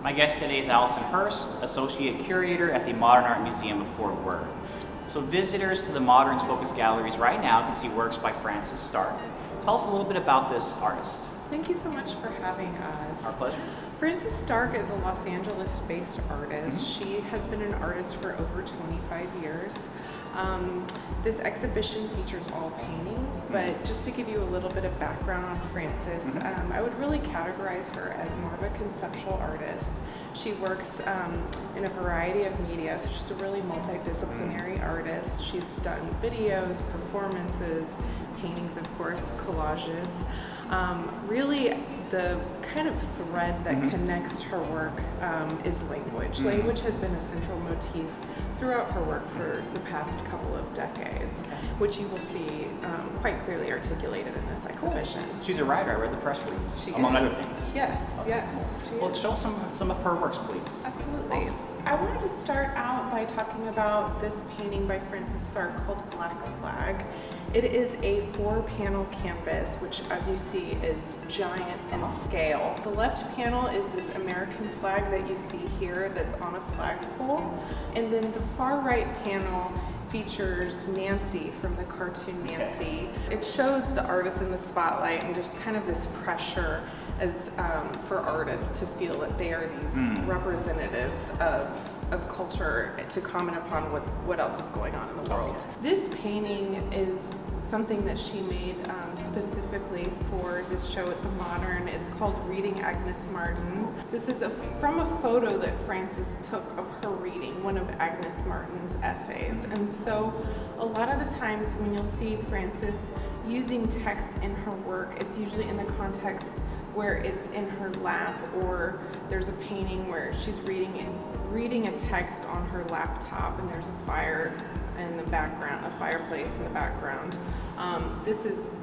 My guest today is Allison Hurst, Associate Curator at the Modern Art Museum of Fort Worth. So visitors to the Moderns Focus Galleries right now can see works by Frances Stark. Tell us a little bit about this artist. Thank you so much for having us. Our pleasure. Frances Stark is a Los Angeles-based artist. She has been an artist for over 25 years. This exhibition features all paintings, but just to give you a little bit of background on Frances, I would really categorize her as more of a conceptual artist. She works in a variety of media, so she's a really multidisciplinary artist. She's done videos, performances, paintings, of course, collages. Really, the kind of thread that connects her work is language. Language has been a central motif throughout her work for the past couple of decades, which you will see quite clearly articulated in this exhibition. Cool. She's a writer. I read the press release, among other things. Yes, yes. Well, show some of her works, please. Absolutely. Awesome. I wanted to start out by talking about this painting by Frances Stark called Black Flag. It is a 4-panel canvas, which, as you see, is giant in scale. The left panel is this American flag that you see here that's on a flagpole. And then the far right panel features Nancy from the cartoon Nancy. It shows the artist in the spotlight and just kind of this pressure as for artists to feel that they are these representatives of culture to comment upon what else is going on in the world. This painting is something that she made specifically for this show at the Modern. It's called Reading Agnes Martin. This is from a photo that Frances took of her reading one of Agnes Martin's essays. And so a lot of the times when you'll see Frances using text in her work, it's usually in the context where it's in her lap, or there's a painting where she's reading a text on her laptop and there's a fire in the background, a fireplace in the background. This is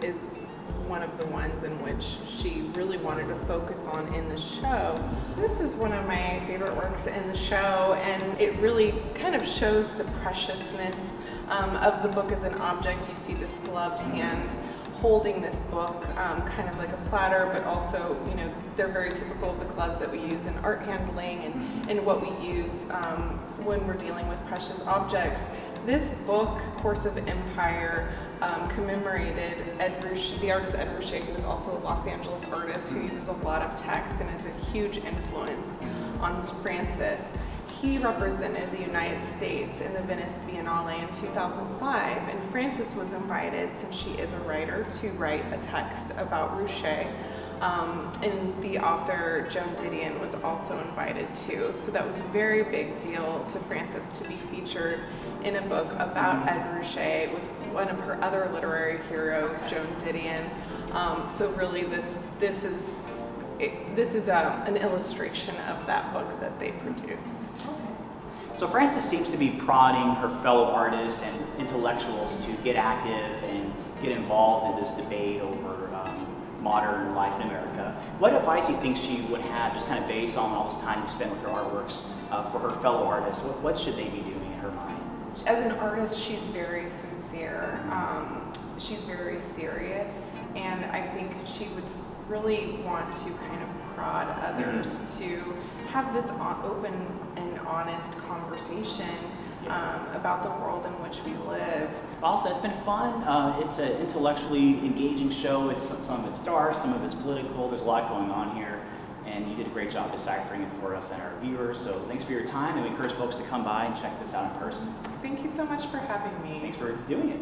one of the ones in which she really wanted to focus on in the show. This is one of my favorite works in the show, and it really kind of shows the preciousness of the book as an object. You see this gloved hand holding this book, kind of like a platter, but also, you know, they're very typical of the gloves that we use in art handling and what we use when we're dealing with precious objects. This book, Course of Empire, commemorated the artist Ed Ruscha, who is also a Los Angeles artist who uses a lot of text and is a huge influence on Frances. He represented the United States in the Venice Biennale in 2005, and Frances was invited, since she is a writer, to write a text about Ruscha. And the author, Joan Didion, was also invited too. So that was a very big deal to Frances to be featured in a book about Ed Ruscha with one of her other literary heroes, Joan Didion. So really this is an illustration of that book that they produced. So Frances seems to be prodding her fellow artists and intellectuals to get active and get involved in this debate over modern life in America. What advice do you think she would have, just kind of based on all this time you spent with her artworks, for her fellow artists? What should they be doing in her mind? As an artist, she's very sincere. She's very serious, and I think she would really want to kind of prod others to have this open and honest conversation about the world in which we live. Also, it's been fun. It's an intellectually engaging show. Some of it's dark, some of it's political. There's a lot going on here, and you did a great job deciphering it for us and our viewers. So thanks for your time, and we encourage folks to come by and check this out in person. Thank you so much for having me. Thanks for doing it.